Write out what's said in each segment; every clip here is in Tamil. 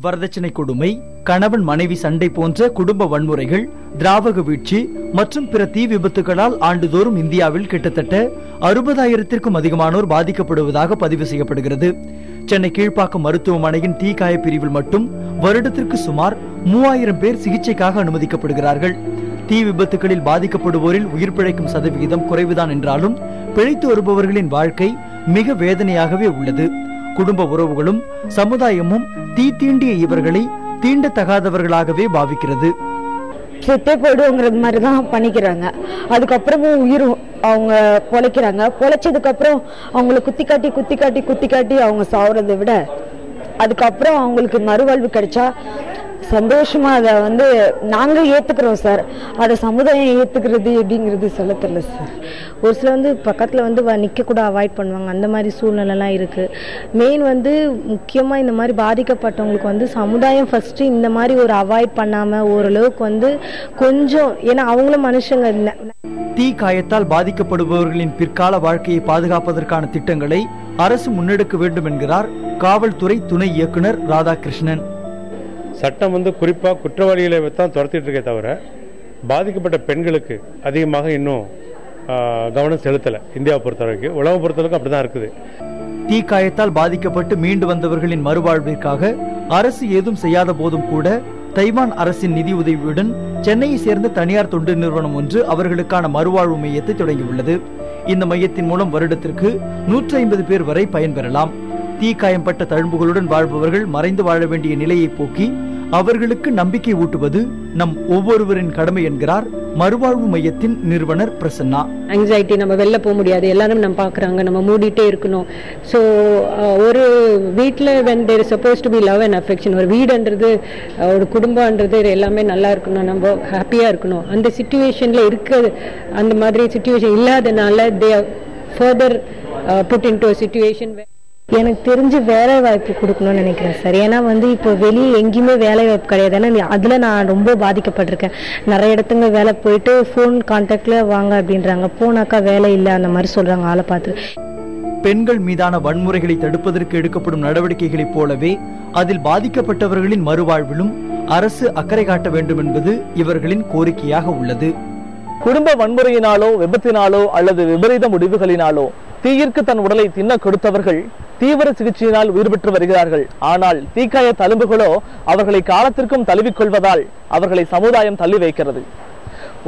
வரதட்சணை கொடுமை, கணவன் மனைவி சண்டை போன்ற குடும்ப வன்முறைகள், திராவக வீழ்ச்சி மற்றும் பிற தீ விபத்துகளால் ஆண்டுதோறும் இந்தியாவில் கிட்டத்தட்ட 60,000-க்கும் அதிகமானோர் பாதிக்கப்படுவதாக பதிவு செய்யப்படுகிறது. சென்னை கீழ்ப்பாக்கம் மருத்துவமனையின் தீக்காய பிரிவில் மட்டும் வருடத்திற்கு சுமார் 3000 பேர் சிகிச்சைக்காக அனுமதிக்கப்படுகிறார்கள். தீ விபத்துகளில் பாதிக்கப்படுவோரில் உயிர் பிழைக்கும் சதவிகிதம் குறைவுதான் என்றாலும் பிழைத்து வருபவர்களின் வாழ்க்கை மிக வேதனையாகவே உள்ளது. குடும்ப உறவுகளும் சமுதாயமும் தீ தீண்டிய இவர்களை தீண்டத்தகாதவர்களாகவே பாவிக்கிறது. செத்தே போயிடுங்கிறது மாதிரிதான் பண்ணிக்கிறாங்க. அதுக்கப்புறமும் உயிர் அவங்க பொழைக்கிறாங்க. பொழைச்சதுக்கு அப்புறம் அவங்களை குத்தி காட்டி அவங்க சாவுறதை விட அதுக்கப்புறம் அவங்களுக்கு மறுவாழ்வு கிடைச்சா சந்தோஷமா அதை நாங்க ஏத்துக்கிறோம் சார். அதை சமுதாயம் ஏத்துக்கிறது எப்படிங்கிறது சொல்ல தெரியல சார். ஒரு சில பக்கத்துல நிக்க கூட அவாய்ட் பண்ணுவாங்க. அந்த மாதிரி சூழ்நிலைலாம் இருக்கு. மெயின் முக்கியமா இந்த மாதிரி பாதிக்கப்பட்டவங்களுக்கு சமுதாயம் ஃபர்ஸ்ட் இந்த மாதிரி ஒரு அவாய்ட் பண்ணாம ஓரளவுக்கு கொஞ்சம், ஏன்னா அவங்களும் மனுஷங்க. தீ காயத்தால் பாதிக்கப்படுபவர்களின் பிற்கால வாழ்க்கையை பாதுகாப்பதற்கான திட்டங்களை அரசு முன்னெடுக்க வேண்டும் என்கிறார் காவல்துறை துணை இயக்குனர் ராதாகிருஷ்ணன். சட்டம் குறிப்பாக குற்றவாளிகளை தான் துரத்திட்டு இருக்கே தவிர பாதிக்கப்பட்ட பெண்களுக்கு அதிகமாக இன்னும் கவனம் செலுத்தலை. இந்தியாவை பொறுத்த வரைக்கும், உலகம் பொறுத்தவரைக்கும் அப்படிதான் இருக்குது. தீக்காயத்தால் பாதிக்கப்பட்டு மீண்டு வந்தவர்களின் மறுவாழ்விற்காக அரசு ஏதும் செய்யாத போதும் கூட தைவான் அரசின் நிதி உதவியுடன் சென்னையை சேர்ந்த தனியார் தொண்டு நிறுவனம் ஒன்று அவர்களுக்கான மறுவாழ்வு மையத்தை தொடங்கியுள்ளது. இந்த மையத்தின் மூலம் வருடத்திற்கு 150 பேர் வரை பயன்பெறலாம். தீக்காயம்பட்ட தழும்புகளுடன் வாழ்பவர்கள் மறைந்து வாழ வேண்டிய நிலையை போக்கி அவர்களுக்கு நம்பிக்கை ஊட்டுவது நம் ஒவ்வொருவரின் கடமை என்கிறார் மறுவாழ்வு மையத்தின் நிறுவனர் பிரசன்னா. ஆங்ஸைட்டி, நம்ம வெளில போக முடியாது, எல்லாரும் நம்ம பாக்குறாங்க, நம்ம மூடிட்டே இருக்கணும். ஸோ ஒரு வீட்டில் when there is supposed to be love and affection, ஒரு வீடுன்றது ஒரு குடும்பம்ன்றது எல்லாமே நல்லா இருக்கணும், நம்ம ஹாப்பியா இருக்கணும். அந்த சிச்சுவேஷன்ல இருக்கிறது அந்த மாதிரி சிச்சுவேஷன் இல்லாதனால they are further put into a situation. எனக்கு தெரிஞ்சு வேலை வாய்ப்பு கொடுக்கணும்னு நினைக்கிறேன் சார். ஏன்னா இப்போ வெளியே எங்கேயுமே வேலை வாய்ப்பு கிடையாது. ஏன்னா அதுல நான் ரொம்ப பாதிக்கப்பட்டிருக்கேன். நிறைய இடத்துங்க வேலை போயிட்டு போன் கான்டாக்ட்ல வாங்க அப்படின்றாங்க, போனாக்கா வேலை இல்லை அந்த மாதிரி சொல்றாங்க ஆளை பார்த்து. பெண்கள் மீதான வன்முறைகளை தடுப்பதற்கு எடுக்கப்படும் நடவடிக்கைகளைப் போலவே அதில் பாதிக்கப்பட்டவர்களின் மறுவாழ்விலும் அரசு அக்கறை காட்ட வேண்டும் என்பது இவர்களின் கோரிக்கையாக உள்ளது. குடும்ப வன்முறையினாலோ விபத்தினாலோ அல்லது விபரீத முடிவுகளினாலோ தீயிற்கு தன் உடலை தின்ன கொடுத்தவர்கள் தீவிர சிகிச்சையினால் உயிர் பெற்று வருகிறார்கள். ஆனால் தீக்காய தழும்புகளோ அவர்களை காலத்திற்கும் தழுவிக்கொள்வதால் அவர்களை சமுதாயம் தள்ளி வைக்கிறது.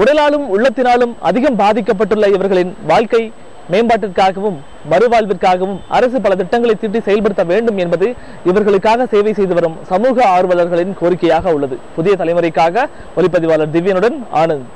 உடலாலும் உள்ளத்தினாலும் அதிகம் பாதிக்கப்பட்டுள்ள இவர்களின் வாழ்க்கை மேம்பாட்டிற்காகவும் மறுவாழ்விற்காகவும் அரசு பல திட்டங்களை தீட்டி செயல்படுத்த வேண்டும் என்பது இவர்களுக்காக சேவை செய்து வரும் சமூக ஆர்வலர்களின் கோரிக்கையாக உள்ளது. புதிய தலைமுறைக்காக ஒளிப்பதிவாளர் திவ்யனுடன் ஆனந்த்.